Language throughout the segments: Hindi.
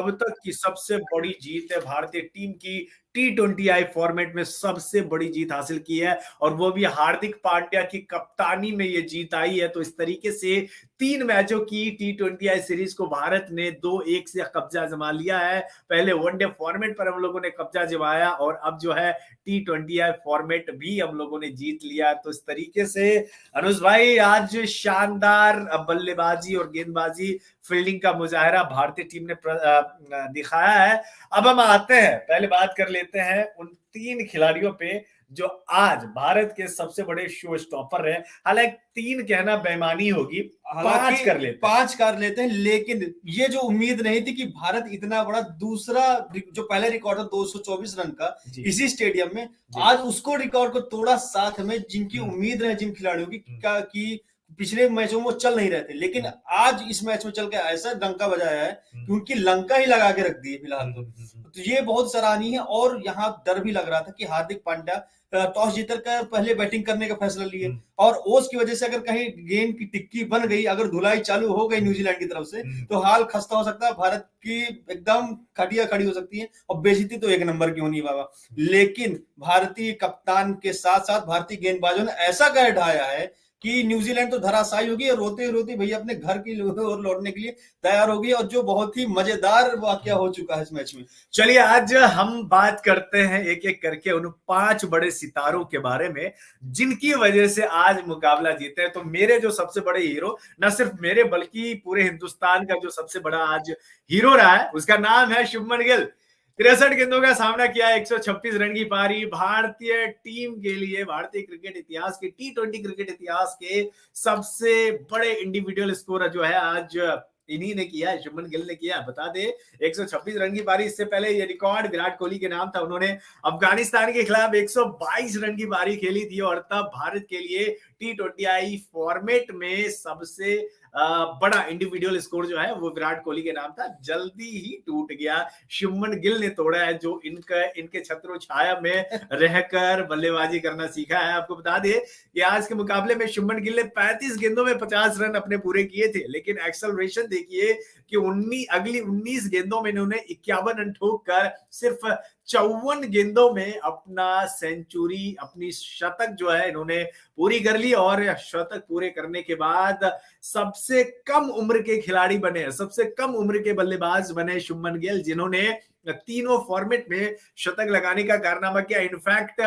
अब तक की सबसे बड़ी जीत है भारतीय टीम की। T20I फॉर्मेट में सबसे बड़ी जीत हासिल की है और वो भी हार्दिक पांड्या की कप्तानी में ये जीत आई है। तो इस तरीके से 3 मैचों की T20I सीरीज को भारत ने 2-1 से कब्जा जमा लिया है। पहले वनडे फॉर्मेट पर हम लोगों ने कब्जा जमाया और अब जो है T20I फॉर्मेट भी हम लोगों ने जीत लिया। तो इस तरीके से अनुज भाई आज शानदार बल्लेबाजी और गेंदबाजी फील्डिंग का मुजाहरा भारतीय टीम ने दिखाया है। अब हम आते हैं, पहले बात कर लेते हैं उन 3 खिलाड़ियों पे जो आज भारत के सबसे बड़े शो स्टॉपर है। हालांकि 3 कहना बेईमानी होगी, 5 कर लेते हैं। 5 कर लेते हैं, लेकिन ये जो उम्मीद नहीं थी कि भारत इतना बड़ा दूसरा जो पहले रिकॉर्ड था 224 रन का इसी स्टेडियम में, आज उसको रिकॉर्ड को तोड़ा, साथ में जिनकी उम्मीद रहे जिन खिलाड़ियों की पिछले मैचों में वो चल नहीं रहे थे, लेकिन आज इस मैच में चल के ऐसा डंका बजाया है कि उनकी लंका ही लगा के रख दी है फिलहाल। तो ये बहुत सराहनीय है। और यहाँ डर भी लग रहा था कि हार्दिक पांड्या टॉस जीतर कर पहले बैटिंग करने का फैसला लिए और ओस की वजह से अगर कहीं गेंद की टिक्की बन गई, अगर धुलाई चालू हो गई न्यूजीलैंड की तरफ से, तो हाल खस्ता हो सकता है, भारत की एकदम खटिया खड़ी हो सकती है और बेइज्जती तो 1 नंबर की होनी बाबा। लेकिन भारतीय कप्तान के साथ साथ भारतीय गेंदबाजों ने ऐसा कर ढाया है कि न्यूजीलैंड तो धराशायी होगी और रोते रोते भैया अपने घर की ओर लौटने के लिए तैयार होगी, और जो बहुत ही मजेदार वाकया हो चुका है इस मैच में। चलिए आज हम बात करते हैं एक एक करके उन 5 बड़े सितारों के बारे में जिनकी वजह से आज मुकाबला जीते हैं। तो मेरे जो सबसे बड़े हीरो, न सिर्फ मेरे बल्कि पूरे हिंदुस्तान का जो सबसे बड़ा आज हीरो रहा है, उसका नाम है शुभमन गिल। 63 गेंदों का सामना किया, 126 रन की पारी भारतीय टीम के लिए, भारतीय क्रिकेट इतिहास के T20 क्रिकेट इतिहास के सबसे बड़े इंडिविजुअल स्कोर जो है आज इन्हीं ने किया है, शुभमन गिल ने किया। बता दे 126 रन की पारी, इससे पहले ये रिकॉर्ड विराट कोहली के नाम था। उन्होंने अफगानिस्तान के खिलाफ 122 रन की पारी खेली थी और तब भारत के लिए T20I फॉर्मेट में सबसे बड़ा इंडिविजुअल स्कोर जो है वो विराट कोहली के नाम था। जल्दी ही टूट गया, शुभमन गिल ने तोड़ा है जो इनके छत्रो छाया में रहकर बल्लेबाजी करना सीखा है। आपको बता दे कि आज के मुकाबले में शुभमन गिल ने 35 गेंदों में 50 रन अपने पूरे किए थे, लेकिन एक्सेलरेशन देखिए कि अगली 19 गेंदों में इन्होंने 51 रन ठोक कर सिर्फ 54 गेंदों में अपना सेंचुरी, अपनी शतक जो है इन्होंने पूरी कर ली। और शतक पूरे करने के बाद सबसे कम उम्र के खिलाड़ी बने, सबसे कम उम्र के बल्लेबाज बने शुभमन गिल, जिन्होंने तीनों फॉर्मेट में शतक लगाने का कारनामा किया। इनफैक्ट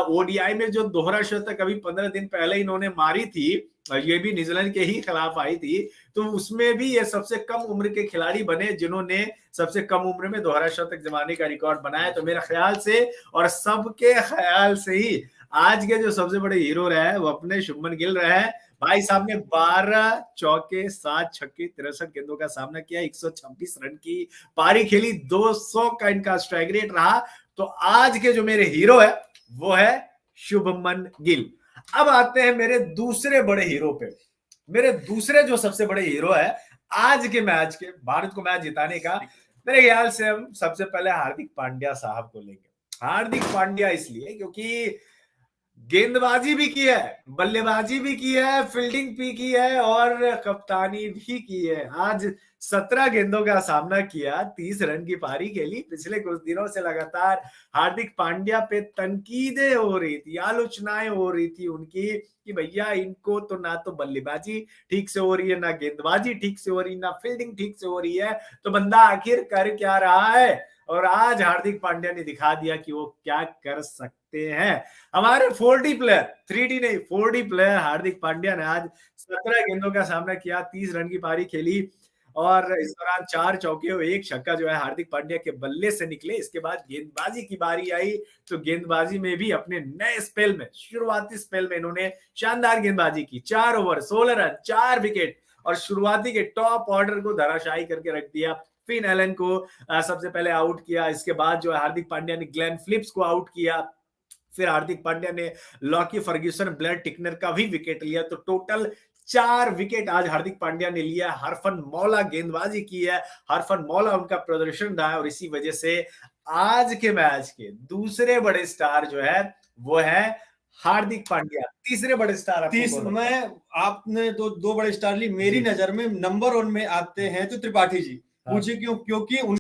ओडीआई में जो दोहरा शतक अभी 15 दिन पहले इन्होंने मारी थी, ये भी न्यूजीलैंड के ही खिलाफ आई थी, तो उसमें भी ये सबसे कम उम्र के खिलाड़ी बने जिन्होंने सबसे कम उम्र में दोहरा शतक जमाने का रिकॉर्ड बनाया। तो मेरे ख्याल से और सबके ख्याल से ही आज के जो सबसे बड़े हीरो रहे वो अपने शुभमन गिल रहे। भाई साहब ने 12 चौके 7 छक्के 63 गेंदों का सामना किया, 126 रन की पारी खेली, 200 का इनका स्ट्राइक रेट रहा। तो आज के जो मेरे हीरो है वो है शुभमन गिल। अब आते हैं मेरे दूसरे बड़े हीरो पे। मेरे दूसरे जो सबसे बड़े हीरो है आज के मैच के, भारत को मैच जिताने का, मेरे ख्याल से हम सबसे पहले हार्दिक पांड्या साहब को लेंगे। हार्दिक पांड्या इसलिए क्योंकि गेंदबाजी भी की है, बल्लेबाजी भी की है, फील्डिंग भी की है और कप्तानी भी की है। आज 17 गेंदों का सामना किया, 30 रन की पारी खेली। पिछले कुछ दिनों से लगातार हार्दिक पांड्या पे तनकीदें हो रही थी, आलोचनाएं हो रही थी उनकी कि भैया इनको तो ना तो बल्लेबाजी ठीक से हो रही है, ना गेंदबाजी ठीक से हो रही, ना फील्डिंग ठीक से हो रही है, तो बंदा आखिर कर क्या रहा है। और आज हार्दिक पांड्या ने दिखा दिया कि वो क्या कर सकते हैं। हमारे 4D प्लेयर, 3D नहीं 4D प्लेयर हार्दिक पांड्या ने आज 17 गेंदों का सामना किया, 30 रन की पारी खेली और इस दौरान 4 चौके और 1 छक्का जो है हार्दिक पांड्या के बल्ले से निकले। इसके बाद गेंदबाजी की बारी आई तो गेंदबाजी में भी अपने नए स्पेल में, शुरुआती स्पेल में इन्होंने शानदार गेंदबाजी की। 4 ओवर 16 रन 4 विकेट और शुरुआती के टॉप ऑर्डर को धराशायी करके रख दिया। फिन एलन को सबसे पहले आउट किया, इसके बाद जो है हार्दिक पांड्या ने ग्लेन फिलिप्स को आउट किया, फिर हार्दिक पांड्या ने लॉकी फर्ग्यूसन, ब्लेयर टिकनर का भी विकेट लिया। तो टोटल 4 विकेट आज हार्दिक पांड्या ने लिया। हरफन मौला गेंदबाजी की है, हरफन मौला उनका प्रदर्शन रहा है और इसी वजह से आज के मैच के दूसरे बड़े स्टार जो है वो है हार्दिक पांड्या। तीसरे बड़े स्टार आपने तो 2 बड़े स्टार ली, मेरी नजर में नंबर 1 में आते हैं तो त्रिपाठी जी। पूछिए क्यों? क्योंकि